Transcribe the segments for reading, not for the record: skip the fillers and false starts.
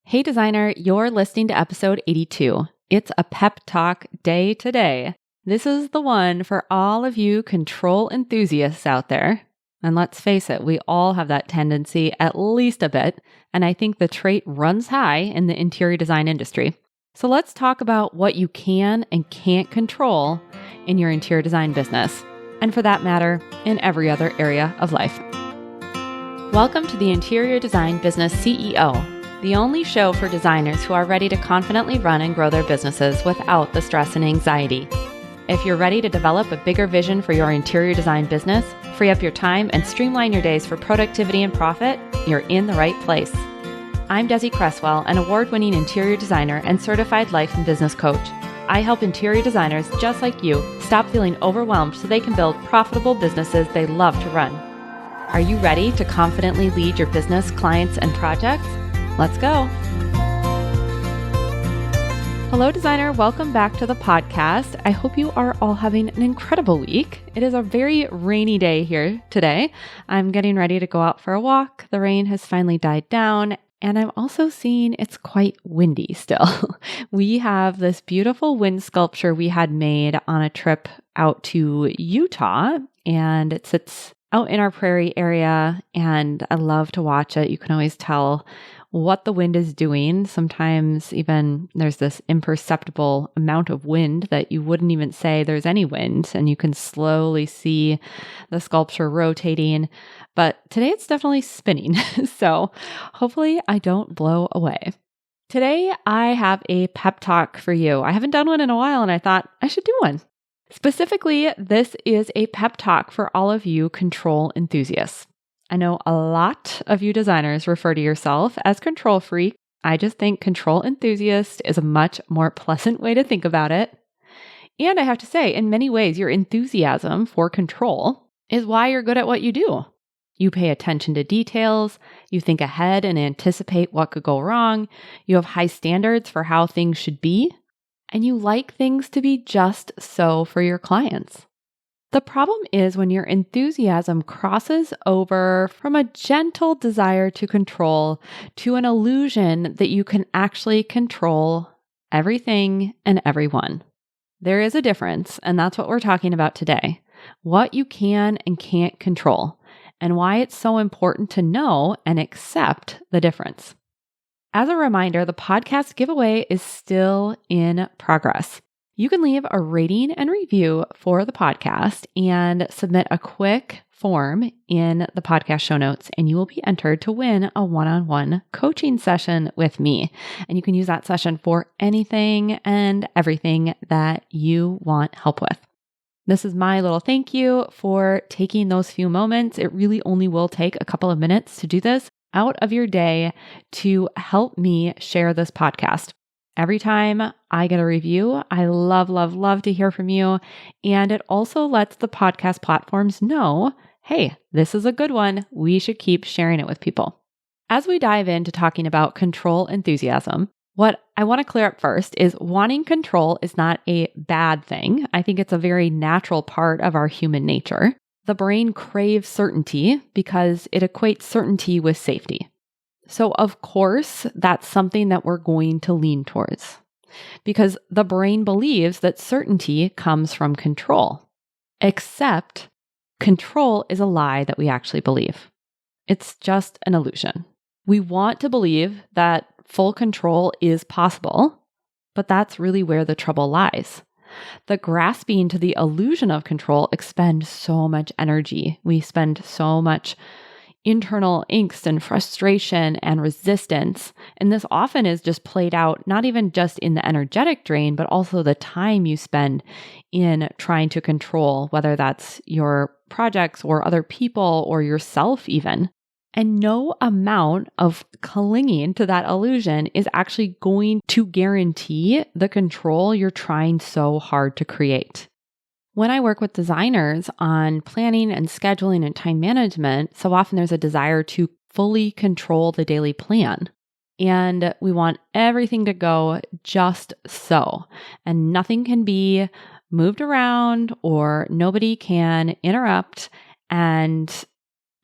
Hey designer, you're listening to episode 82. It's a pep talk day today. This is the one for all of you control enthusiasts out there. And let's face it, we all have that tendency at least a bit, and I think the trait runs high in the interior design industry. So let's talk about what you can and can't control in your interior design business, and for that matter, in every other area of life. Welcome to the Interior Design Business CEO, the only show for designers who are ready to confidently run and grow their businesses without the stress and anxiety. If you're ready to develop a bigger vision for your interior design business, free up your time, and streamline your days for productivity and profit, you're in the right place. I'm Desi Cresswell, an award-winning interior designer and certified life and business coach. I help interior designers just like you stop feeling overwhelmed so they can build profitable businesses they love to run. Are you ready to confidently lead your business, clients, and projects? Let's go. Hello, designer. Welcome back to the podcast. I hope you are all having an incredible week. It is a very rainy day here today. I'm getting ready to go out for a walk. The rain has finally died down, and I'm also seeing it's quite windy still. We have this beautiful wind sculpture we had made on a trip out to Utah, and it sits out in our prairie area, and I love to watch it. You can always tell what the wind is doing. Sometimes even there's this imperceptible amount of wind that you wouldn't even say there's any wind, and you can slowly see the sculpture rotating. But today it's definitely spinning, so hopefully I don't blow away. Today I have a pep talk for you. I haven't done one in a while, and I thought I should do one. Specifically, this is a pep talk for all of you control enthusiasts. I know a lot of you designers refer to yourself as control freak. I just think control enthusiast is a much more pleasant way to think about it. And I have to say, in many ways, your enthusiasm for control is why you're good at what you do. You pay attention to details, you think ahead and anticipate what could go wrong, you have high standards for how things should be, and you like things to be just so for your clients. The problem is when your enthusiasm crosses over from a gentle desire to control to an illusion that you can actually control everything and everyone. There is a difference, and that's what we're talking about today. What you can and can't control, and why it's so important to know and accept the difference. As a reminder, the podcast giveaway is still in progress. You can leave a rating and review for the podcast and submit a quick form in the podcast show notes, and you will be entered to win a one-on-one coaching session with me. And you can use that session for anything and everything that you want help with. This is my little thank you for taking those few moments. It really only will take a couple of minutes to do this out of your day to help me share this podcast. Every time I get a review, I love, love, love to hear from you. And it also lets the podcast platforms know, hey, this is a good one. We should keep sharing it with people. As we dive into talking about control enthusiasm, what I want to clear up first is wanting control is not a bad thing. I think it's a very natural part of our human nature. The brain craves certainty because it equates certainty with safety. So of course, that's something that we're going to lean towards because the brain believes that certainty comes from control, except control is a lie that we actually believe. It's just an illusion. We want to believe that full control is possible, but that's really where the trouble lies. The grasping to the illusion of control expends so much energy. We spend so much internal angst and frustration and resistance. And this often is just played out, not even just in the energetic drain, but also the time you spend in trying to control, whether that's your projects or other people or yourself even. And no amount of clinging to that illusion is actually going to guarantee the control you're trying so hard to create. When I work with designers on planning and scheduling and time management, so often there's a desire to fully control the daily plan. And we want everything to go just so. And nothing can be moved around or nobody can interrupt. And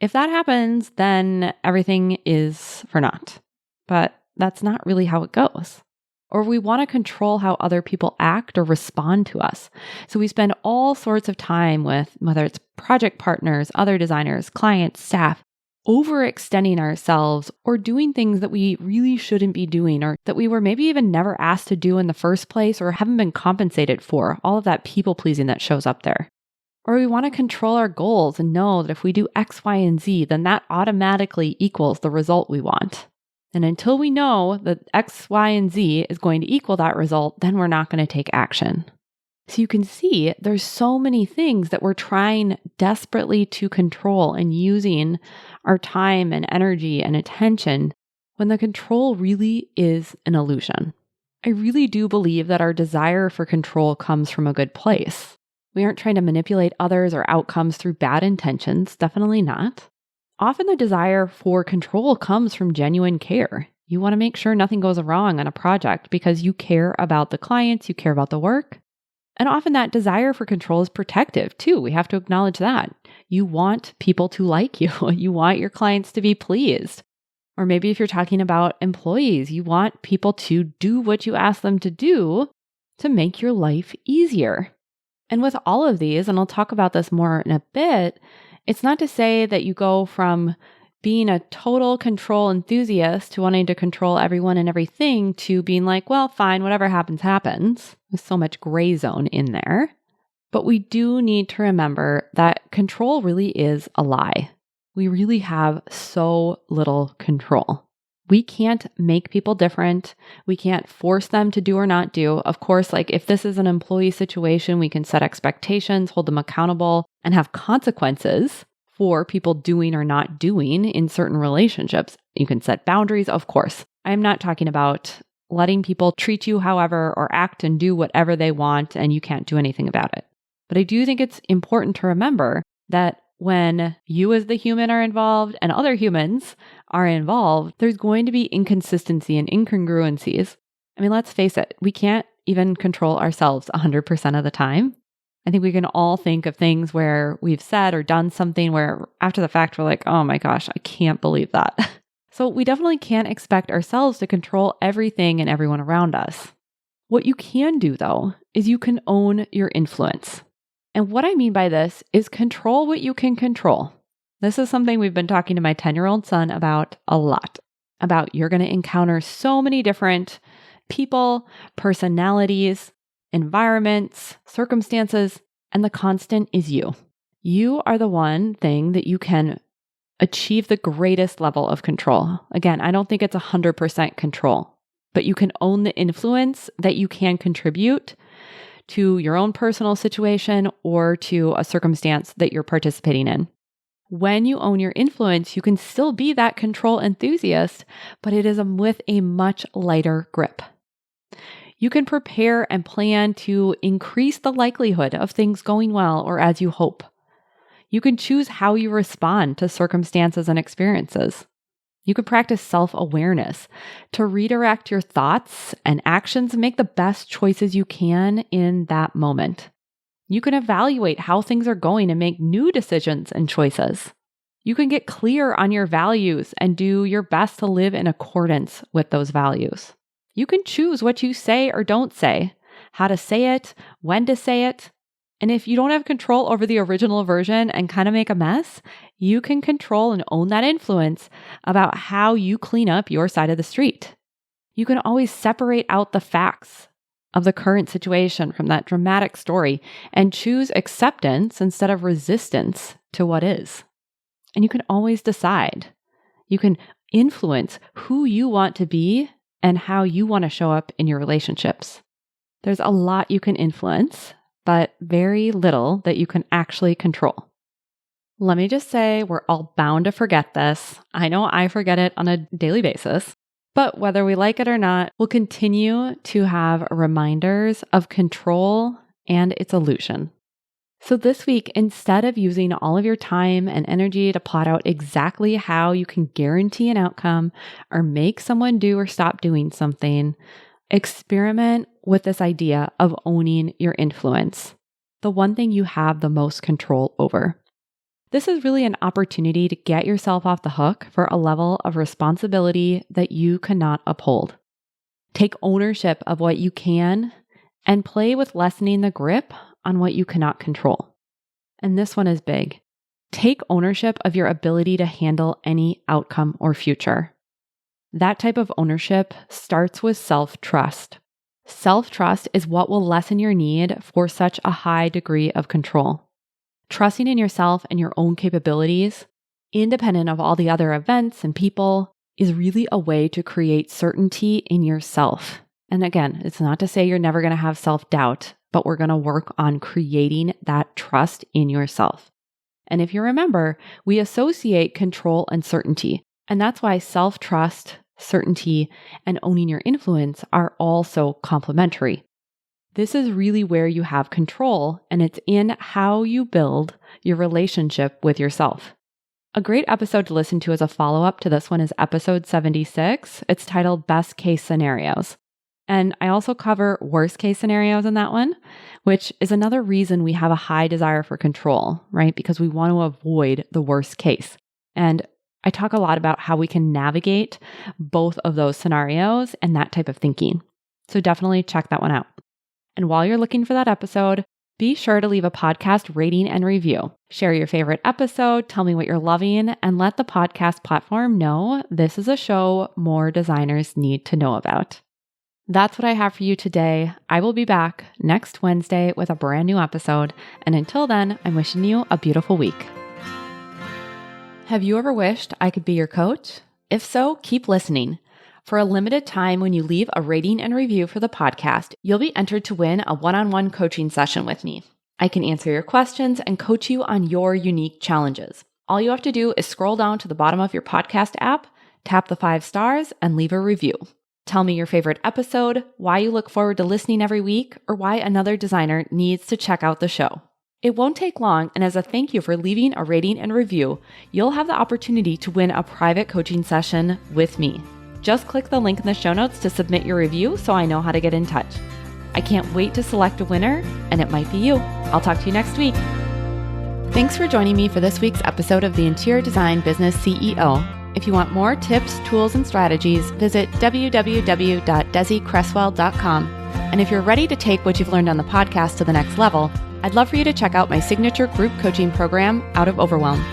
if that happens, then everything is for naught. But that's not really how it goes. Or we want to control how other people act or respond to us. So we spend all sorts of time with, whether it's project partners, other designers, clients, staff, overextending ourselves or doing things that we really shouldn't be doing or that we were maybe even never asked to do in the first place or haven't been compensated for, all of that people pleasing that shows up there. Or we want to control our goals and know that if we do X, Y, and Z, then that automatically equals the result we want. And until we know that X, Y, and Z is going to equal that result, then we're not going to take action. So you can see there's so many things that we're trying desperately to control and using our time and energy and attention when the control really is an illusion. I really do believe that our desire for control comes from a good place. We aren't trying to manipulate others or outcomes through bad intentions, definitely not. Often the desire for control comes from genuine care. You want to make sure nothing goes wrong on a project because you care about the clients, you care about the work. And often that desire for control is protective too. We have to acknowledge that. You want people to like you. You want your clients to be pleased. Or maybe if you're talking about employees, you want people to do what you ask them to do to make your life easier. And with all of these, and I'll talk about this more in a bit, it's not to say that you go from being a total control enthusiast to wanting to control everyone and everything to being like, well, fine, whatever happens, happens. There's so much gray zone in there. But we do need to remember that control really is a lie. We really have so little control. We can't make people different. We can't force them to do or not do. Of course, like if this is an employee situation, we can set expectations, hold them accountable, and have consequences for people doing or not doing in certain relationships. You can set boundaries, of course. I'm not talking about letting people treat you however or act and do whatever they want and you can't do anything about it. But I do think it's important to remember that when you as the human are involved and other humans are involved, there's going to be inconsistency and incongruencies. I mean, let's face it, we can't even control ourselves 100% of the time. I think we can all think of things where we've said or done something where after the fact, we're like, oh my gosh, I can't believe that. So we definitely can't expect ourselves to control everything and everyone around us. What you can do though, is you can own your influence. And what I mean by this is control what you can control. This is something we've been talking to my 10-year-old son about a lot, about you're going to encounter so many different people, personalities, environments, circumstances, and the constant is you. You are the one thing that you can achieve the greatest level of control. Again, I don't think it's 100% control, but you can own the influence that you can contribute to your own personal situation or to a circumstance that you're participating in. When you own your influence, you can still be that control enthusiast, but it is with a much lighter grip. You can prepare and plan to increase the likelihood of things going well or as you hope. You can choose how you respond to circumstances and experiences. You can practice self-awareness to redirect your thoughts and actions and make the best choices you can in that moment. You can evaluate how things are going and make new decisions and choices. You can get clear on your values and do your best to live in accordance with those values. You can choose what you say or don't say, how to say it, when to say it. And if you don't have control over the original version and kind of make a mess, you can control and own that influence about how you clean up your side of the street. You can always separate out the facts of the current situation from that dramatic story and choose acceptance instead of resistance to what is. And you can always decide. You can influence who you want to be and how you want to show up in your relationships. There's a lot you can influence, but very little that you can actually control. Let me just say, we're all bound to forget this. I know I forget it on a daily basis, but whether we like it or not, we'll continue to have reminders of control and its illusion. So this week, instead of using all of your time and energy to plot out exactly how you can guarantee an outcome or make someone do or stop doing something, experiment with this idea of owning your influence, the one thing you have the most control over. This is really an opportunity to get yourself off the hook for a level of responsibility that you cannot uphold. Take ownership of what you can and play with lessening the grip on what you cannot control. And this one is big. Take ownership of your ability to handle any outcome or future. That type of ownership starts with self-trust. Self-trust is what will lessen your need for such a high degree of control. Trusting in yourself and your own capabilities, independent of all the other events and people, is really a way to create certainty in yourself. And again, it's not to say you're never going to have self-doubt, but we're going to work on creating that trust in yourself. And if you remember, we associate control and certainty. And that's why self-trust, certainty, and owning your influence are also complementary. This is really where you have control, and it's in how you build your relationship with yourself. A great episode to listen to as a follow-up to this one is episode 76. It's titled Best Case Scenarios. And I also cover worst case scenarios in that one, which is another reason we have a high desire for control, right? Because we want to avoid the worst case. And I talk a lot about how we can navigate both of those scenarios and that type of thinking. So definitely check that one out. And while you're looking for that episode, be sure to leave a podcast rating and review. Share your favorite episode, tell me what you're loving, and let the podcast platform know this is a show more designers need to know about. That's what I have for you today. I will be back next Wednesday with a brand new episode. And until then, I'm wishing you a beautiful week. Have you ever wished I could be your coach? If so, keep listening. For a limited time, when you leave a rating and review for the podcast, you'll be entered to win a one-on-one coaching session with me. I can answer your questions and coach you on your unique challenges. All you have to do is scroll down to the bottom of your podcast app, tap the 5 stars, and leave a review. Tell me your favorite episode, why you look forward to listening every week, or why another designer needs to check out the show. It won't take long, and as a thank you for leaving a rating and review, you'll have the opportunity to win a private coaching session with me. Just click the link in the show notes to submit your review so I know how to get in touch. I can't wait to select a winner, and it might be you. I'll talk to you next week. Thanks for joining me for this week's episode of the Interior Design Business CEO. If you want more tips, tools, and strategies, visit www.desiCresswell.com. And if you're ready to take what you've learned on the podcast to the next level, I'd love for you to check out my signature group coaching program, Out of Overwhelm.